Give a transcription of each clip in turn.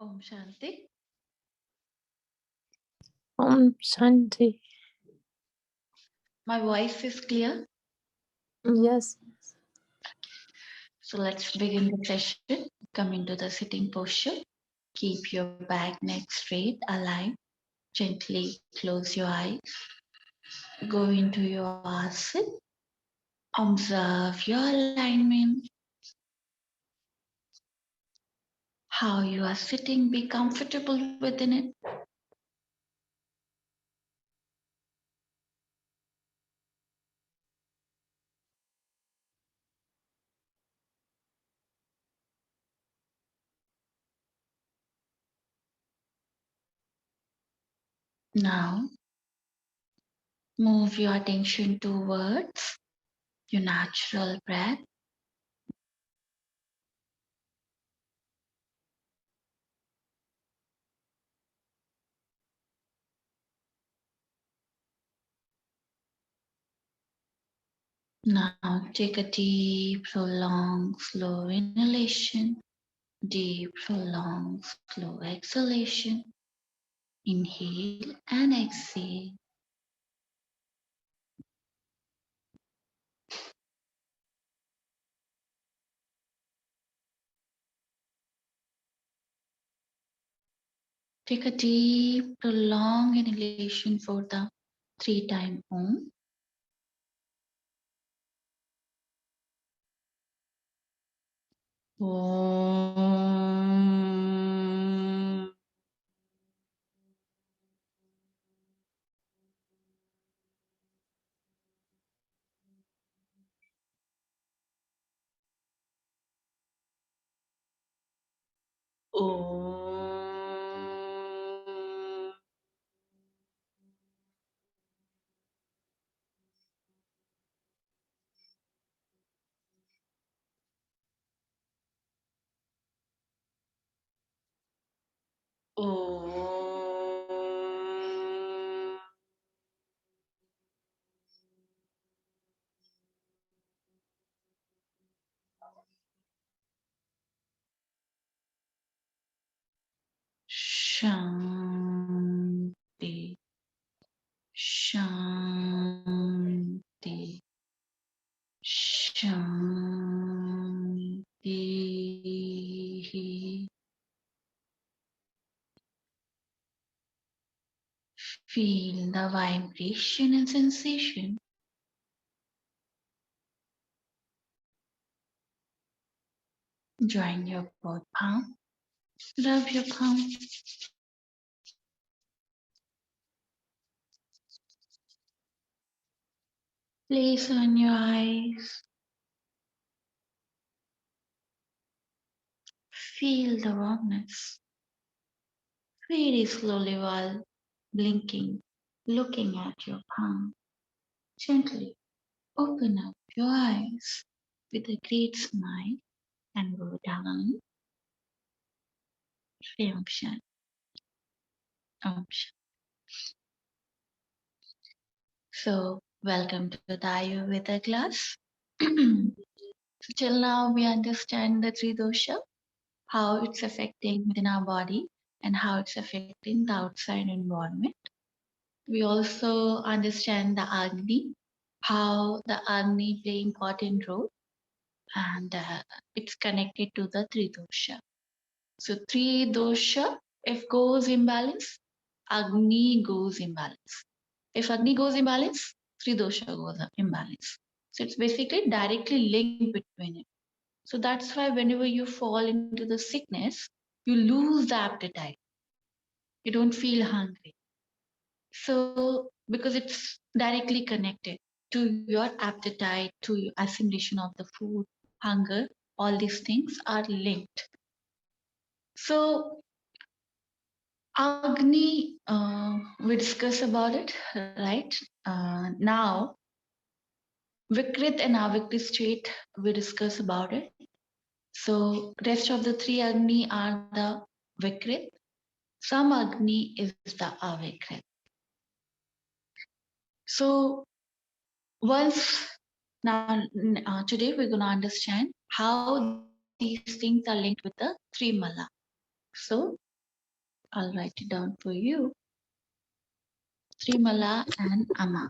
Om Shanti. Om Shanti. My voice is clear. Yes. So let's begin the session. Come into the sitting posture. Keep your back, neck straight, aligned. Gently close your eyes. Go into your asana. Observe your alignment. How you are sitting, be comfortable within it. Now, move your attention towards your natural breath. Now, take a deep, prolonged, slow inhalation, deep, prolonged, slow exhalation. Inhale and exhale. Take a deep, prolonged inhalation for the 3-time Om. Om. Om. Om. Shanti. Shanti. Shanti. Feel the vibration and sensation. Join your both palm. Rub your palm. Place on your eyes. Feel the warmness. Very slowly while blinking, looking at your palm. Gently open up your eyes with a great smile and go down. Om Shanti. Om Shanti. So, welcome to the Ayurveda class. So till now, we understand the three dosha, how it's affecting within our body and how it's affecting the outside environment. We also understand the Agni, how the Agni play important role, and it's connected to the three dosha. So three dosha, if goes imbalance, Agni goes imbalance. If Agni goes imbalance, three dosha goes imbalance. So it's basically directly linked between it. So that's why whenever you fall into the sickness, you lose the appetite. You don't feel hungry. So because it's directly connected to your appetite, to your assimilation of the food, hunger, all these things are linked. So Agni, we discuss about it, right? Now, Vikrit and Avikrit state, we discuss about it. So rest of the three Agni are the Vikrit. Some Agni is the Avikrit. So once now today we're going to understand how these things are linked with the three mala. So I'll write it down for you. Trimala and Ama.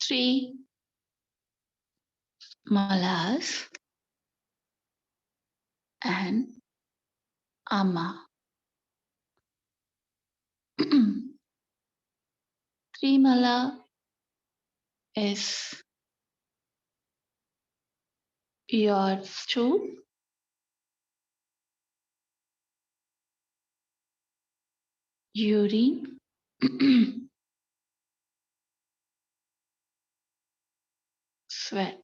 Three Malas and Ama. Trimala is your stool, urine, sweat.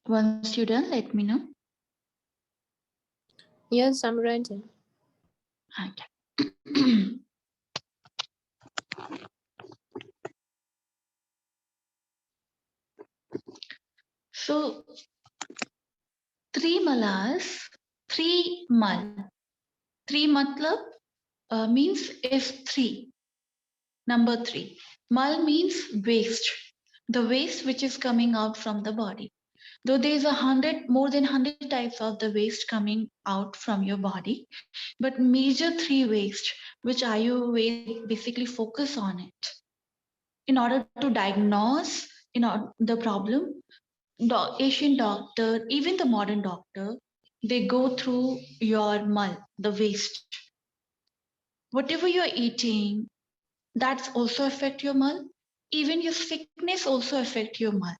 Once you're done, let me know. Yes, I'm ready. Okay. So, three malas, three mal. Three matlab means is three. Number three. Mal means waste. The waste which is coming out from the body. Though there is more than 100 types of the waste coming out from your body, but major three waste which Ayurveda basically focus on it in order to diagnose the problem. Asian doctor, even the modern doctor, they go through your mal, the waste. Whatever you're eating, that's also affect your mal. Even your sickness also affect your mal.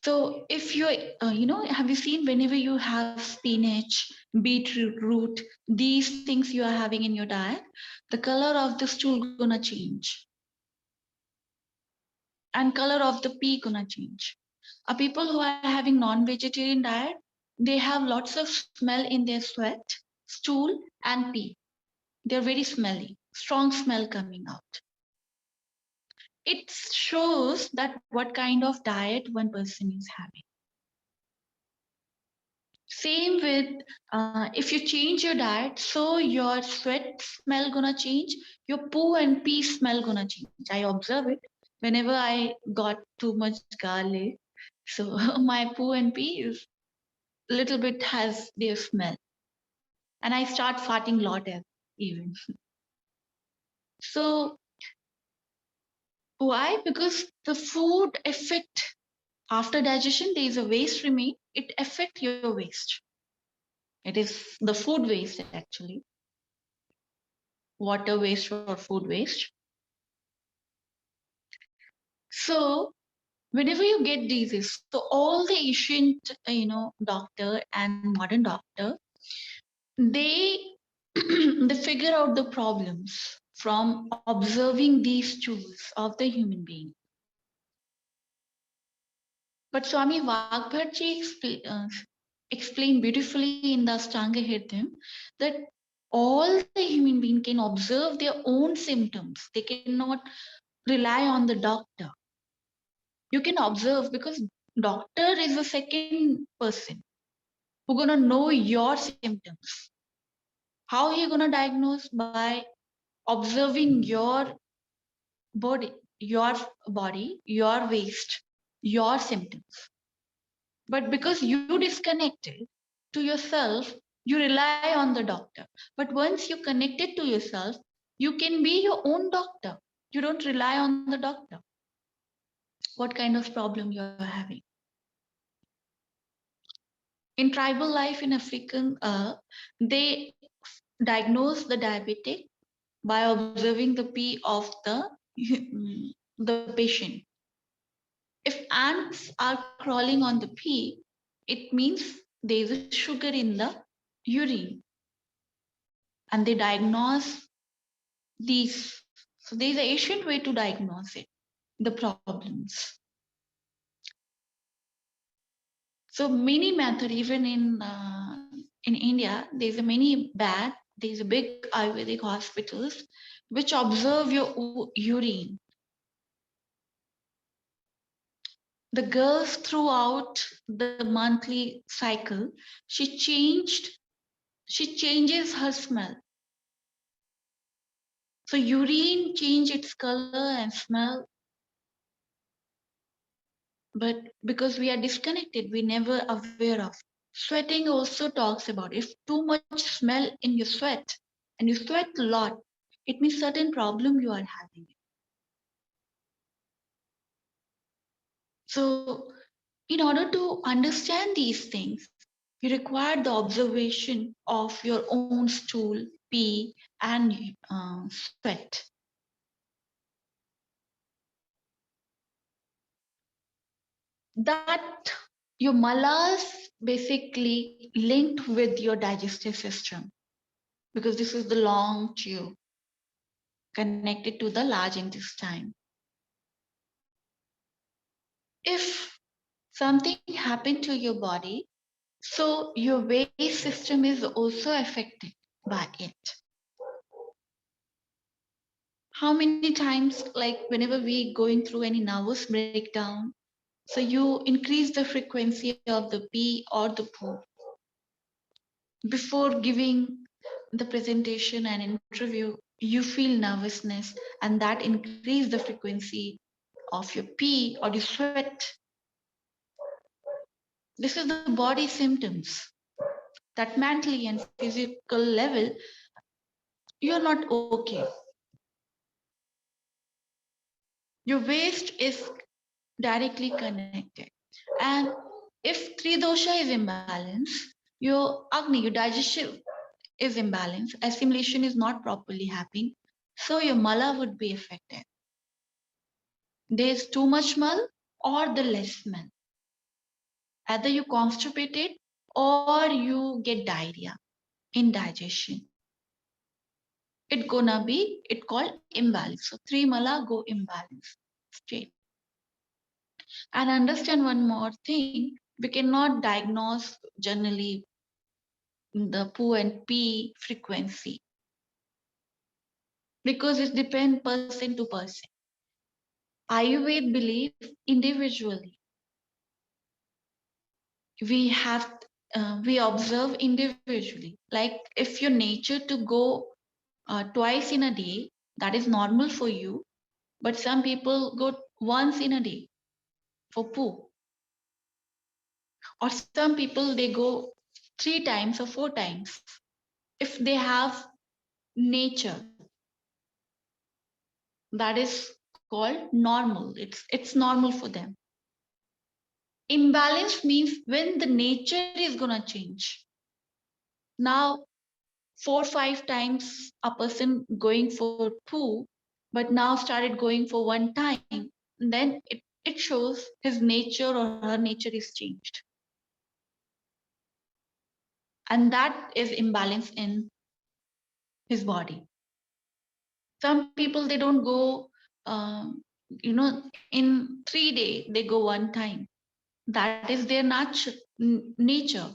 So if you have you seen whenever you have spinach, beetroot, these things you are having in your diet, the color of the stool gonna change and color of the pee gonna change. People who are having non-vegetarian diet, they have lots of smell in their sweat, stool, and pee. They're very smelly, strong smell coming out. It shows that what kind of diet one person is having. Same with if you change your diet, so your sweat smell gonna change, your poo and pee smell gonna change. I observe it whenever I got too much garlic. So my poo and pee is little bit has their smell, and I start farting lot even. So why? Because the food affect after digestion. There is a waste remain. It affect your waste. It is the food waste actually, water waste or food waste. So whenever you get disease, so all the ancient, doctor and modern doctor, they they figure out the problems from observing these tools of the human being. But Swami Vagbharji explained beautifully in the Ashtanga Hridayam that all the human being can observe their own symptoms. They cannot rely on the doctor. You can observe because doctor is the second person who gonna know your symptoms. How he gonna diagnose? By observing body your your waste, your symptoms. But because you disconnected to yourself, you rely on the doctor. But once you connected to yourself, you can be your own doctor. You don't rely on the doctor. What kind of problem you're having? In tribal life in African, they diagnose the diabetic by observing the pee of the patient. If ants are crawling on the pee, it means there is a sugar in the urine, and they diagnose these. So there is an ancient way to diagnose it, the problems. So many method, even in India, there's a many bad. There's a big Ayurvedic hospitals which observe your urine. The girls throughout the monthly cycle, she changes her smell. So urine change its color and smell, but because we are disconnected, we never aware of. Sweating also talks about if too much smell in your sweat and you sweat a lot, it means certain problem you are having. So in order to understand these things, you require the observation of your own stool, pee, and sweat. That your malas basically linked with your digestive system because this is the long tube connected to the large intestine. If something happened to your body, so your waste system is also affected by it. How many times, like whenever we going through any nervous breakdown, so you increase the frequency of the pee or the poo before giving the presentation and interview, you feel nervousness and that increase the frequency of your pee or your sweat. This is the body symptoms that mentally and physical level you're not okay. Your waist is directly connected. And if three dosha is imbalanced, your Agni, your digestion is imbalanced, assimilation is not properly happening, so your mala would be affected. There's too much mal or the less smell. Either you constipated or you get diarrhea, indigestion. It gonna be it called imbalance. So three mala go imbalance straight. And understand one more thing, we cannot diagnose generally the poo and pee frequency because it depends person to person. Ayurveda believe individually. We have we observe individually. Like if your nature to go twice in a day, that is normal for you. But some people go once in a day for poo, or some people they go 3 times or 4 times. If they have nature, that is called normal. It's normal for them. Imbalance means when the nature is gonna change. Now 4 5 times a person going for poo, but now started going for 1 time, then it shows his nature or her nature is changed. And that is imbalance in his body. Some people they don't go, in 3 days they go 1 time. That is their nature.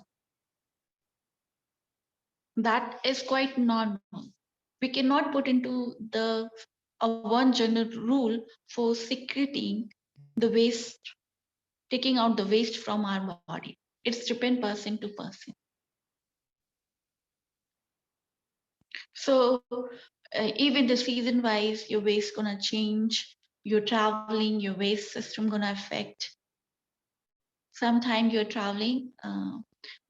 That is quite normal. We cannot put into the one general rule for secreting the waste, taking out the waste from our body. It's depend person to person. So even the season wise, your waste gonna change. You're traveling, your waste system gonna affect. Sometime you're traveling,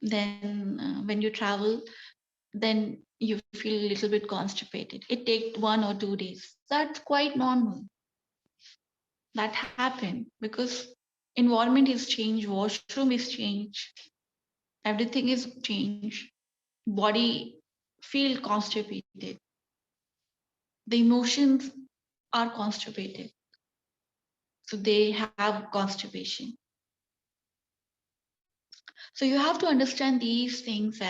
then when you travel, then you feel a little bit constipated. It takes 1 or 2 days. That's quite normal. That happen because environment is changed, washroom is changed, everything is changed. Body feel constipated. The emotions are constipated. So they have constipation. So you have to understand these things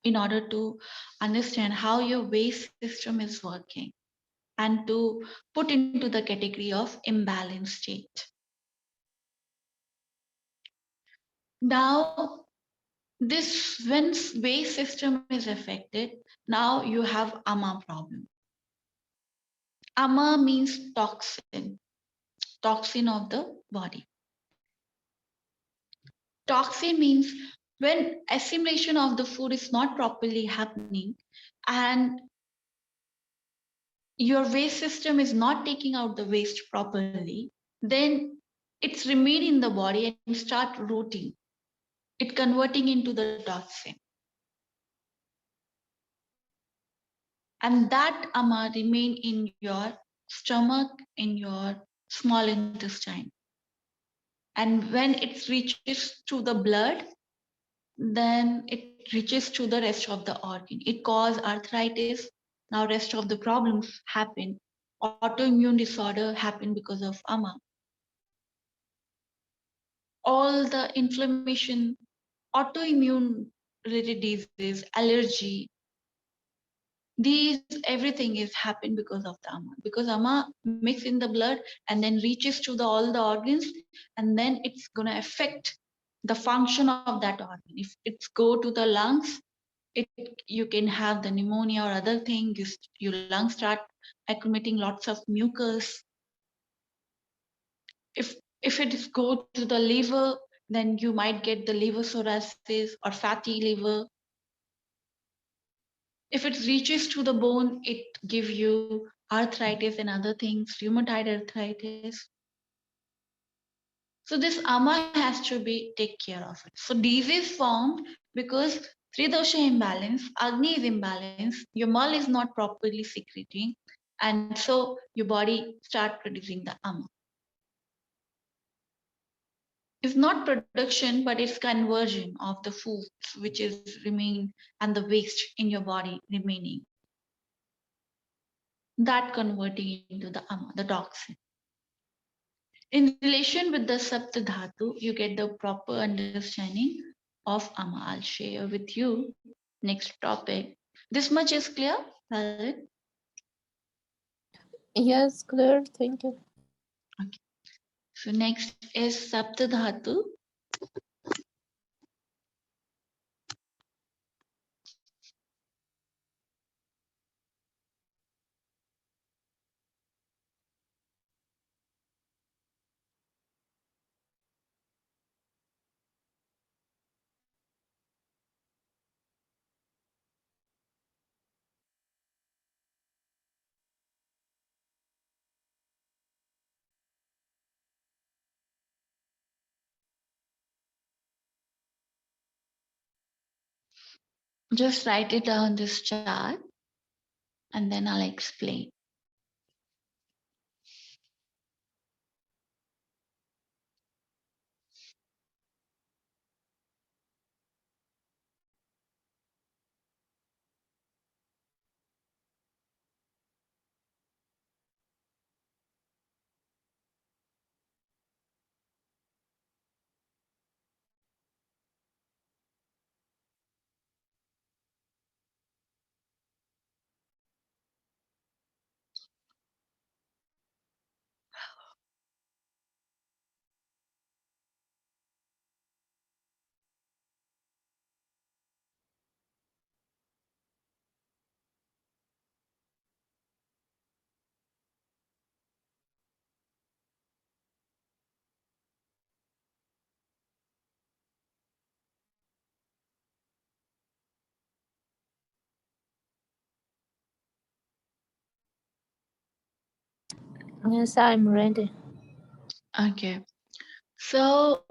in order to understand how your waste system is working. and to put into the category of imbalanced state. Now, this when waste system is affected, now you have ama problem. Ama means toxin of the body. Toxin means when assimilation of the food is not properly happening and your waste system is not taking out the waste properly, then it's remain in the body and start rotting. It converting into the toxin. And that ama remain in your stomach, in your small intestine. And when it reaches to the blood, then it reaches to the rest of the organ. It causes arthritis. Now rest of the problems happen. Autoimmune disorder happen because of ama. All the inflammation, autoimmune related diseases, allergy, these everything is happened because of the ama. Because ama mix in the blood and then reaches to the all the organs, and then it's gonna affect the function of that organ. If it's go to the lungs, you can have the pneumonia or other thing. Your lungs start accumulating lots of mucus. If it is go to the liver, then you might get the liver cirrhosis or fatty liver. If it reaches to the bone, it give you arthritis and other things, rheumatoid arthritis. So this ama has to be take care of it. So disease formed because three dosha imbalance, agni is imbalanced, your mal is not properly secreting, and so your body start producing the ama. It's not production, but it's conversion of the foods which is remain and the waste in your body remaining. That converting into the ama, the toxin. In relation with the Saptadhatu, you get the proper understanding of ama. I'll share with you next topic. This much is clear, Lalit? Yes, clear. Thank you. Okay. So next is Saptadhatu. Just write it down this chart and then I'll explain. Yes, I'm ready. Okay. So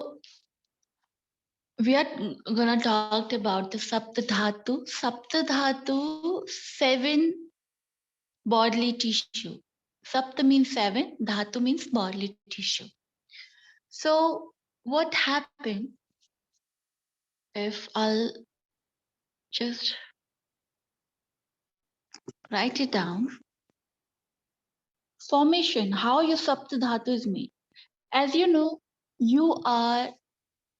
we are gonna talk about the Saptadhatu. Saptadhatu, seven bodily tissue. Sapta means seven, dhatu means bodily tissue. So what happened if I'll just write it down? Formation, how your Sapta Dhatu is made. As you know, you are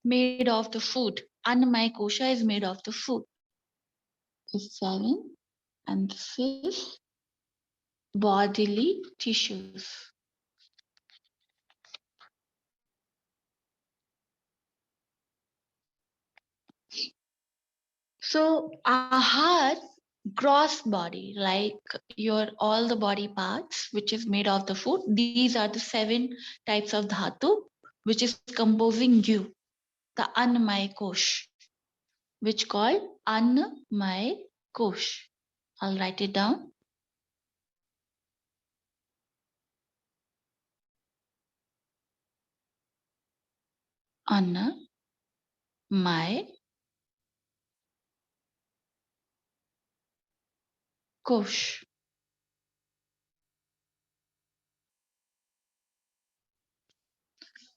made of the food. Annamaya kosha is made of the food. Is seven, and this is bodily tissues. So ahar, gross body, like your all the body parts, which is made of the food. These are the 7 types of dhatu, which is composing you, the annamaya kosh, which called annamaya kosh. I'll write it down. Annamaya kosh.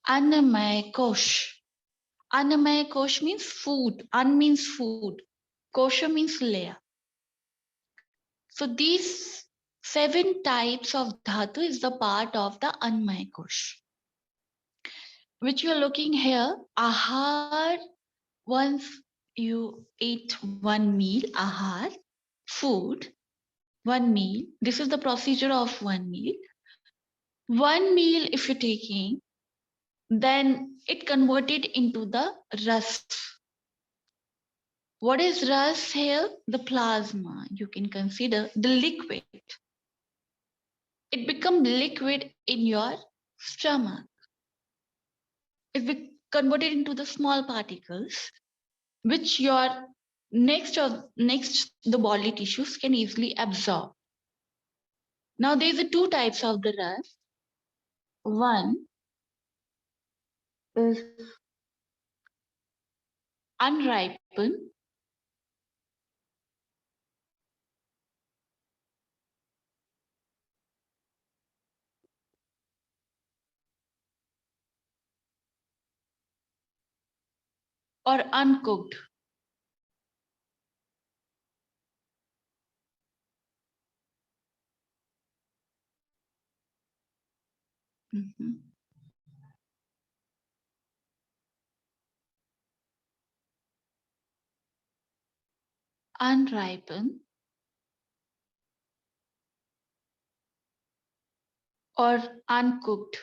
Annamaya kosh. Annamaya kosh means food. An means food. Kosha means layer. So these 7 types of dhatu is the part of the Annamaya kosh, which you are looking here. Ahar, once you eat one meal, ahar, food, one meal. This is the procedure of one meal. One meal, if you're taking, then it converted into the ras. What is ras here? The plasma. You can consider the liquid. It becomes liquid in your stomach. It be converted into the small particles, which your next the body tissues can easily absorb. Now there's a 2 types of the ras. One is unripened, or uncooked. Mhm. Unripened or uncooked.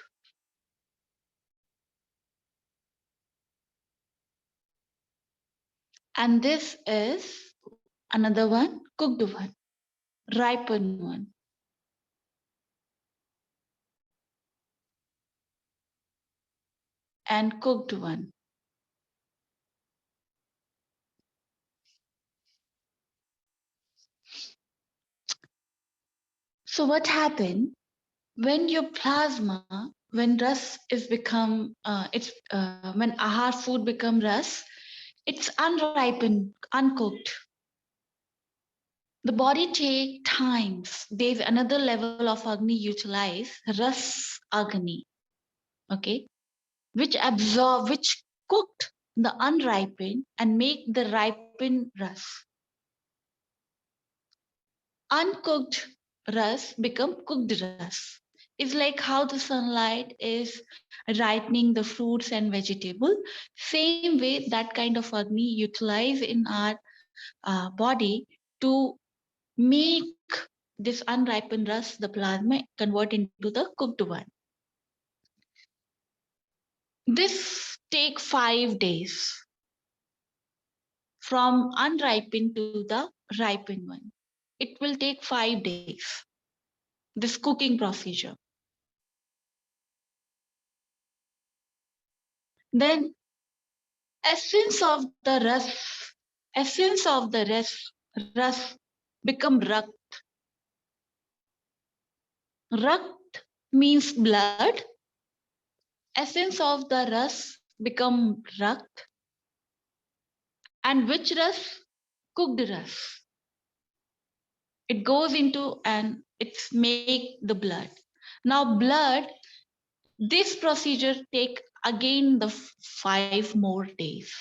And this is another one, cooked one, ripened one. And cooked one. So what happened when your plasma, when ras is become, when ahar food become ras, it's unripened, uncooked. The body take times. There's another level of agni utilized, ras agni, okay, which absorb, which cooked the unripened and make the ripened ras. Uncooked ras become cooked ras. It's like how the sunlight is ripening the fruits and vegetable. Same way, that kind of agni utilized in our body to make this unripened ras, the plasma, convert into the cooked one. This take 5 days from unripened to the ripened one. It will take 5 days, this cooking procedure. Then essence of the ras become rakt. Rakt means blood. Essence of the ras become rakt. And which ras? Cooked ras. It goes into and it's make the blood. Now blood, this procedure take again the 5 more days.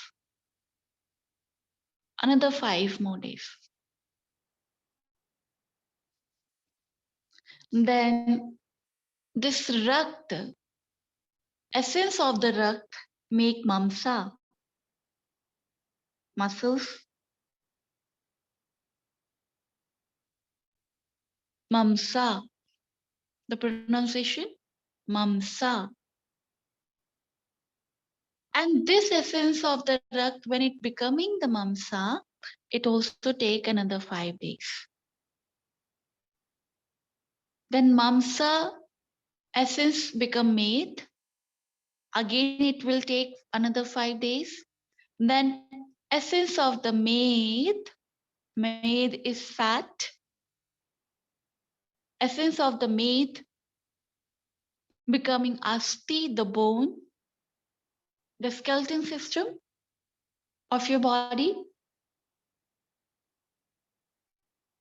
Another 5 more days. Then this rakt, essence of the rakt make mamsa, muscles, mamsa. The pronunciation mamsa. And this essence of the rakt, when it becoming the mamsa, it also take another 5 days. Then mamsa essence become made. Again, it will take another 5 days. Then essence of the made is fat. Essence of the made becoming asti, the bone, the skeleton system of your body.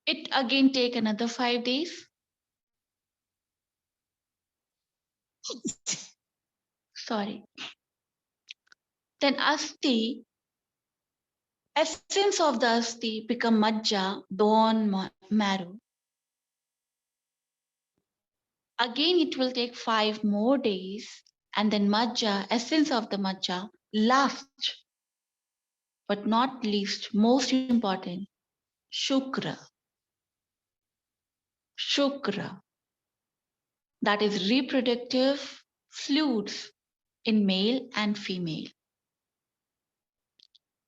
It again take another 5 days. Sorry. Then asti, essence of the asti become majja, bone marrow. Again, it will take 5 more days, and then majja, essence of the majja, last but not least, most important, shukra. Shukra, that is reproductive fluids in male and female.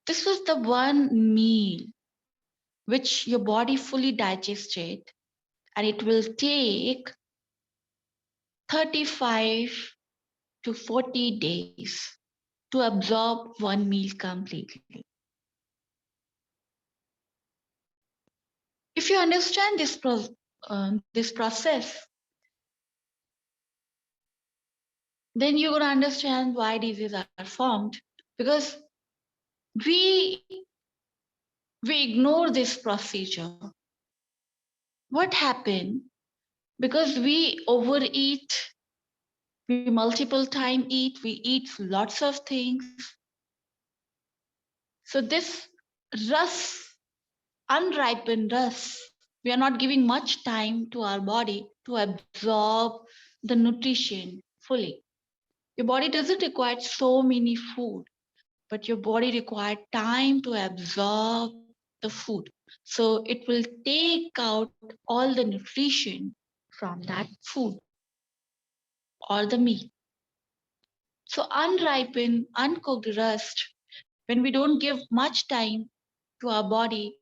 This was the one meal which your body fully digested, and it will take 35 to 40 days to absorb one meal completely. If you understand this process, then you're going to understand why diseases are formed, because we we ignore this procedure. What happened? Because we overeat, we multiple time eat, we eat lots of things. So this rus, unripened rus, we are not giving much time to our body to absorb the nutrition fully. Your body doesn't require so many food, but your body requires time to absorb the food. So it will take out all the nutrition from that food or the meat. So unripened, uncooked rust, when we don't give much time to our body,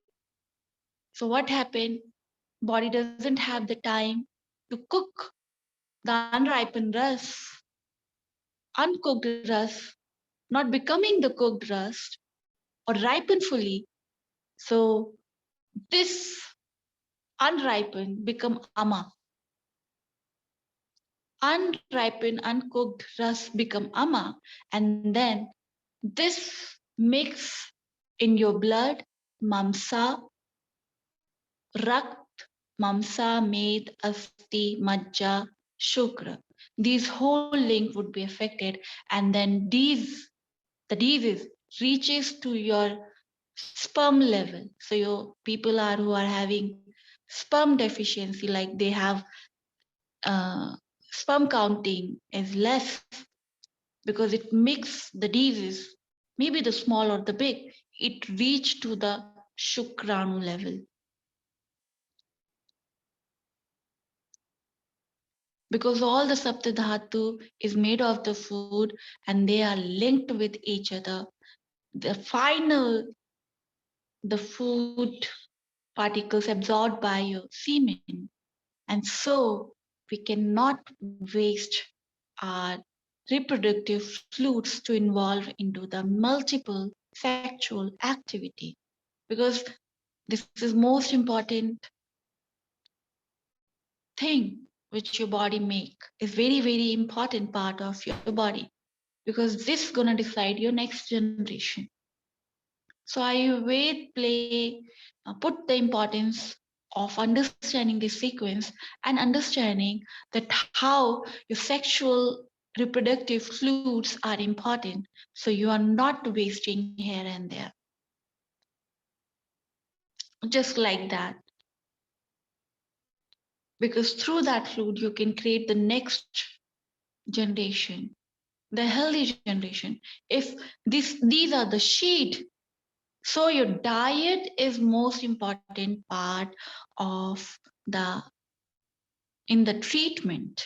so what happened? Body doesn't have the time to cook the unripened rust, uncooked rust, not becoming the cooked rust or ripened fully. So this unripened become ama. Unripened, uncooked rust become ama, and then this mix in your blood, mamsa, rakt, mamsa, med, asti, majja, shukra. These whole link would be affected, and then the disease reaches to your sperm level. So your people are who are having sperm deficiency, like they have uh, sperm counting is less because it mix the disease, maybe the small or the big, it reach to the shukranu level. Because all the saptadhatu is made of the food and they are linked with each other. The final, the food particles absorbed by your semen. And so we cannot waste our reproductive fluids to involve into the multiple sexual activity, because this is most important thing which your body make is very important part of your body, because this gonna decide your next generation. So Ayurveda put the importance of understanding this sequence and understanding that how your sexual reproductive fluids are important, so you are not wasting here and there. Just like that. Because through that fluid you can create the next generation, the healthy generation. If these are the seed, so your diet is most important part of the in the treatment,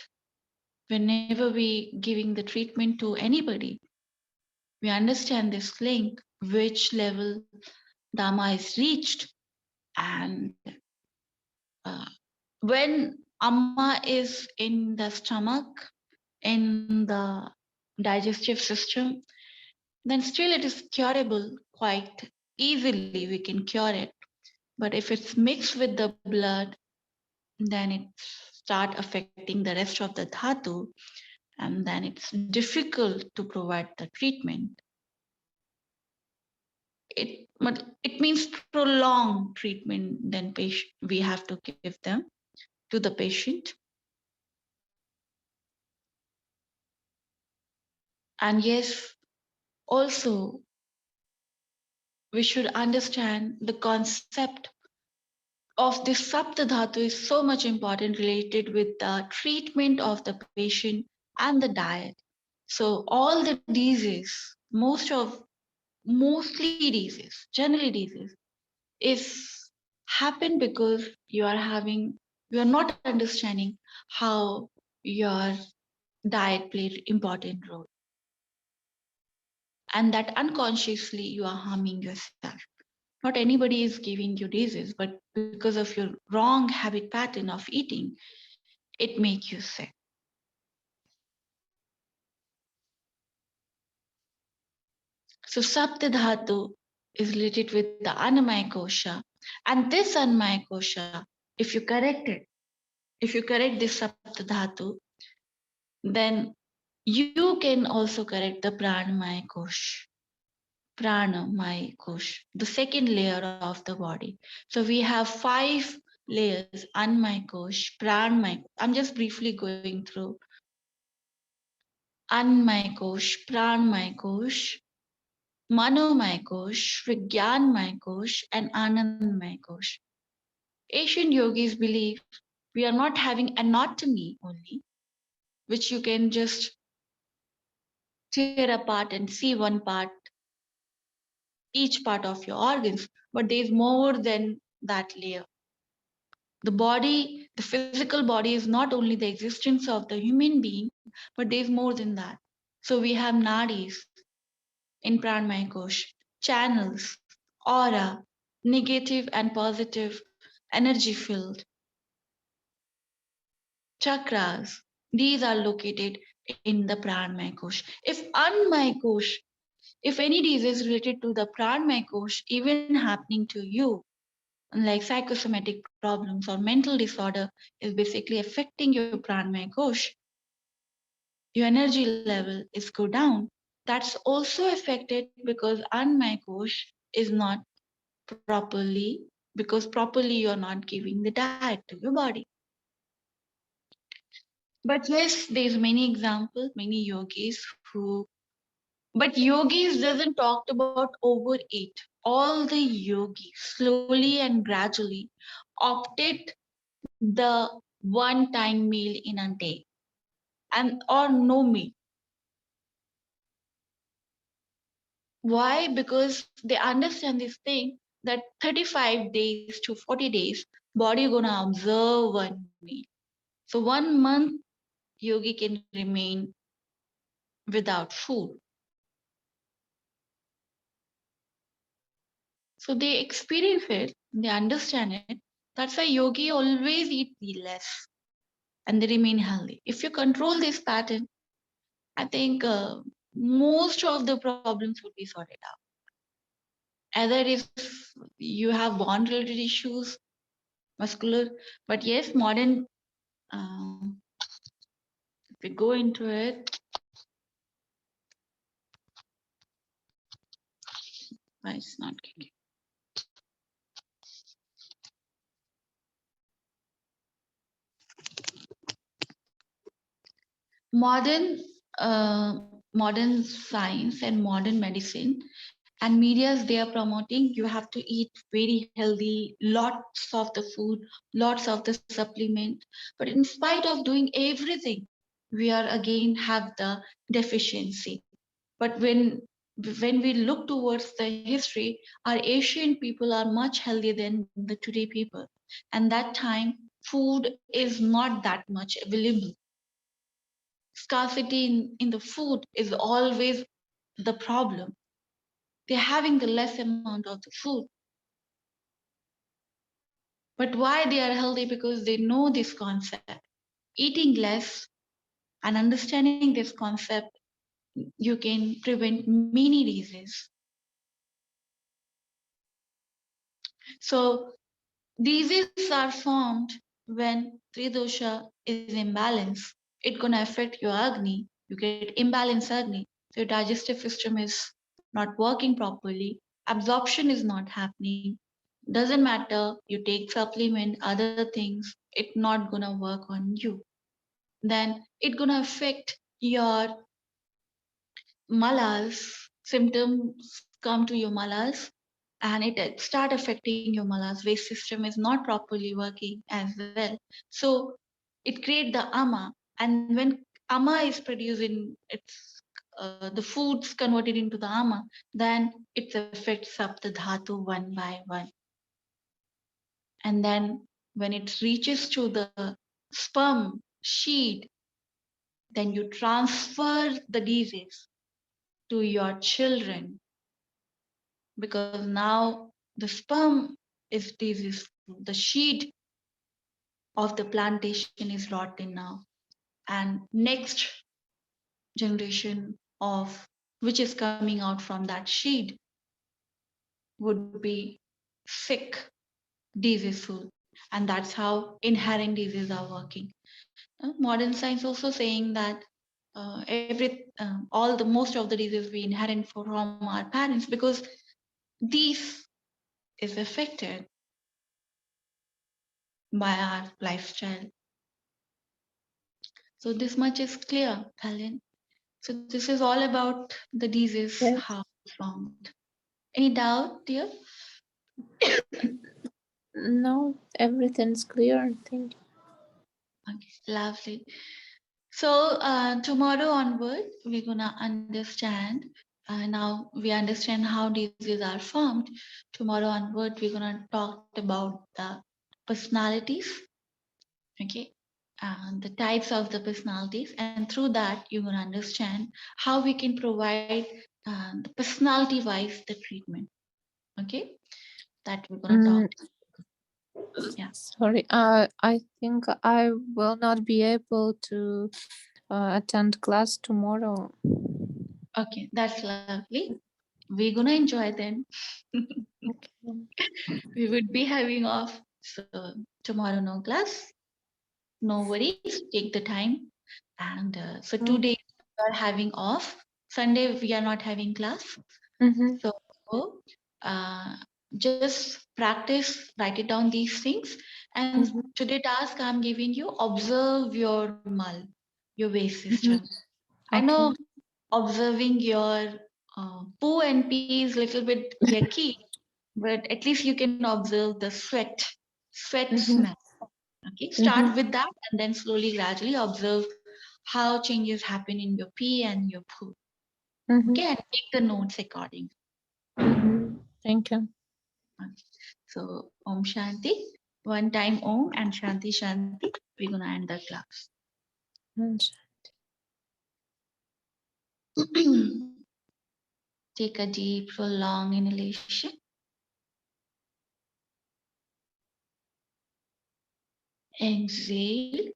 whenever we giving the treatment to anybody, we understand this link, which level Dharma is reached. And uh, when Amma is in the stomach, in the digestive system, then still it is curable quite easily. We can cure it. But if it's mixed with the blood, then it start affecting the rest of the dhatu, and then it's difficult to provide the treatment. It means prolonged treatment. Then we have to give them to the patient. And yes, also we should understand the concept of this sapta dhatu is so much important, related with the treatment of the patient and the diet. So all the diseases, mostly diseases, generally disease, is happen because you are not understanding how your diet played important role, and that unconsciously you are harming yourself. Not anybody is giving you disease, but because of your wrong habit pattern of eating, it makes you sick. So Sapta Dhatu is related with the Annamaya Kosha. And this Annamaya Kosha, if you correct it, if you correct this Sapta Dhatu, then you can also correct the Pranamaya Kosh, the second layer of the body. So we have 5 layers: Annamaya Kosh, Pranamaya. I'm just briefly going through Annamaya Kosh, Pranamaya Kosh, Manomaya Kosh, Vigyanmaya Kosh, and Anandmaya Kosh. Ancient yogis believe we are not having anatomy only, which you can just tear apart and see one part, each part of your organs, but there's more than that layer. The body, the physical body, is not only the existence of the human being, but there's more than that. So we have nadis in Pranamaya Kosh, channels, aura, negative and positive energy field, chakras. These are located in the Pranamaya Kosh. If Annamaya Kosh, if any disease related to the Pranamaya Kosh even happening to you, like psychosomatic problems or mental disorder, is basically affecting your Pranamaya Kosh, your energy level is go down. That's also affected because Annamaya Kosh is not properly, because properly you're not giving the diet to your body. But yes, there's many examples, many yogis who, but yogis doesn't talk about overeat. All the yogis slowly and gradually opted the one time meal in a day, and or no meal. Why? Because they understand this thing that 35 days to 40 days body gonna observe one meal. So 1 month yogi can remain without food. So they experience it, they understand it. That's why yogi always eat less and they remain healthy. If you control this pattern, I think most of the problems would be sorted out. Either if you have bone related issues, muscular, but yes, modern, if we go into it, why it's not kicking? Modern, modern science and modern medicine and medias, they are promoting you have to eat very healthy, lots of the food, lots of the supplement. But in spite of doing everything, we are again have the deficiency. But when we look towards the history, our Asian people are much healthier than the today people. And that time food is not that much available. Scarcity in the food is always the problem. They're having the less amount of the food. But why they are healthy? Because they know this concept. Eating less and understanding this concept, you can prevent many diseases. So diseases are formed when three dosha is imbalanced. It's gonna affect your agni. You get imbalanced agni. So your digestive system is not working properly. Absorption is not happening. Doesn't matter. You take supplement, other things. It's not gonna work on you. Then it's gonna affect your malas. Symptoms come to your malas, and it start affecting your malas. Waste system is not properly working as well. So it create the ama, and when ama is producing its the foods converted into the ama, then it affects up the dhatu one by one. And then when it reaches to the sperm sheet, then you transfer the disease to your children, because now the sperm is diseaseful. The seed of the plantation is rotten now, and next generation of which is coming out from that seed would be sick, diseaseful, and that's how inherent diseases are working. Modern science also saying that all the most of the diseases we inherit from our parents, because these is affected by our lifestyle. So this much is clear, Helen. So this is all about the disease, Yes. how it's formed. Any doubt, dear? No, everything's clear. Thank you. Okay, lovely. So tomorrow onward, we're gonna understand. Now we understand how diseases are formed. Tomorrow onward, we're gonna talk about the personalities. Okay, the types of the personalities, and through that, you're gonna understand how we can provide the personality-wise the treatment. Okay, that we're gonna talk. Mm, Yeah. sorry, I think I will not be able to attend class tomorrow. Okay, that's lovely. We're gonna enjoy then. Okay. We would be having off. So tomorrow no class. No worries. Take the time. And so Mm-hmm. 2 days we are having off. Sunday we are not having class. Mm-hmm. So uh, just practice, write it down these things. And today task I'm giving you, observe your mal, your waste system. Mm-hmm. I know Okay. observing your poo and pee is little bit yucky, but at least you can observe the sweat Mm-hmm. smell. Okay, Mm-hmm. start with that and then slowly, gradually observe how changes happen in your pee and your poo. Mm-hmm. Okay, and take the notes accordingly. Mm-hmm. Thank you. Okay. So, Om Shanti. One time Om and Shanti Shanti. We're gonna end the class. And Take a deep, long inhalation. Exhale.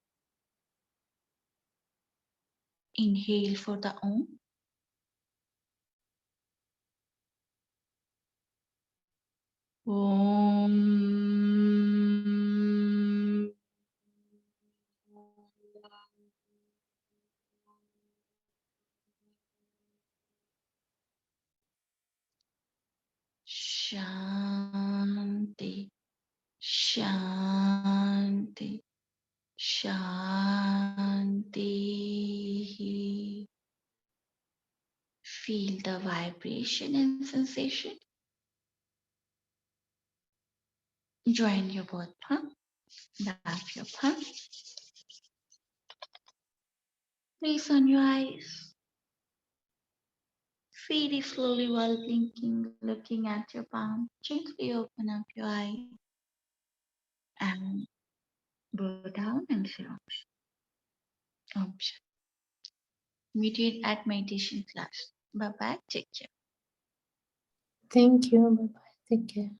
Inhale for the Om. Om. Shanti, Shanti, Shanti. Feel the vibration and sensation. Join your both palm, back your palm. Place on your eyes. Feet is slowly while blinking, looking at your palm. Gently open up your eye and Bow down and sit on. Meet you at meditation class. Bye bye. Take care. Thank you. Bye bye. Take care.